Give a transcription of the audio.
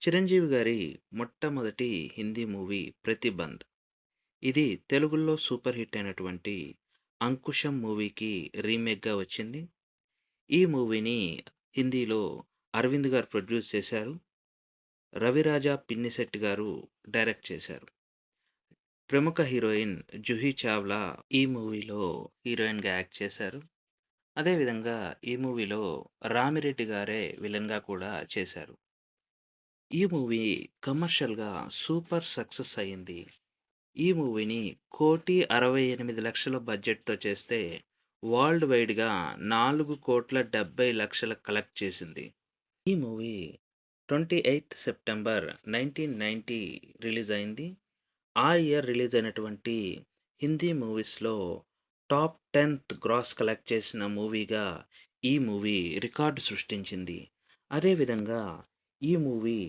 చిరంజీవి గారి మొట్టమొదటి హిందీ మూవీ 'ప్రతిబంధ్'. ఇది తెలుగులో సూపర్ హిట్ అయినటువంటి 'అంకుశం' మూవీకి రీమేక్‌గా వచ్చింది. ఈ మూవీని హిందీలో అరవింద్ గారు ప్రొడ్యూస్ చేశారు. రవిరాజ పిన్నిశెట్టి గారు డైరెక్ట్ చేశారు. ప్రముఖ హీరోయిన్ జూహీ చావ్లా ఈ మూవీలో హీరోయిన్‌గా యాక్ట్ చేశారు. అదే విధంగా ఈ మూవీలో రామిరెడ్డి గారే విలన్‌గా కూడా చేశారు. ఈ మూవీ కమర్షియల్‌గా సూపర్ సక్సెస్ అయింది. ఈ మూవీని 1,68,00,000 బడ్జెట్‌తో చేస్తే వరల్డ్ వైడ్‌గా 4,70,00,000 కలెక్ట్ చేసింది. ఈ మూవీ 28 సెప్టెంబర్ 1990 రిలీజ్ అయింది. ఆ ఇయర్ రిలీజ్ అయినటువంటి హిందీ మూవీస్‌లో టాప్ 10థ్ గ్రాస్ కలెక్ట్ చేసిన మూవీగా ఈ మూవీ రికార్డ్ సృష్టించింది. అదే విధంగా ఈ మూవీ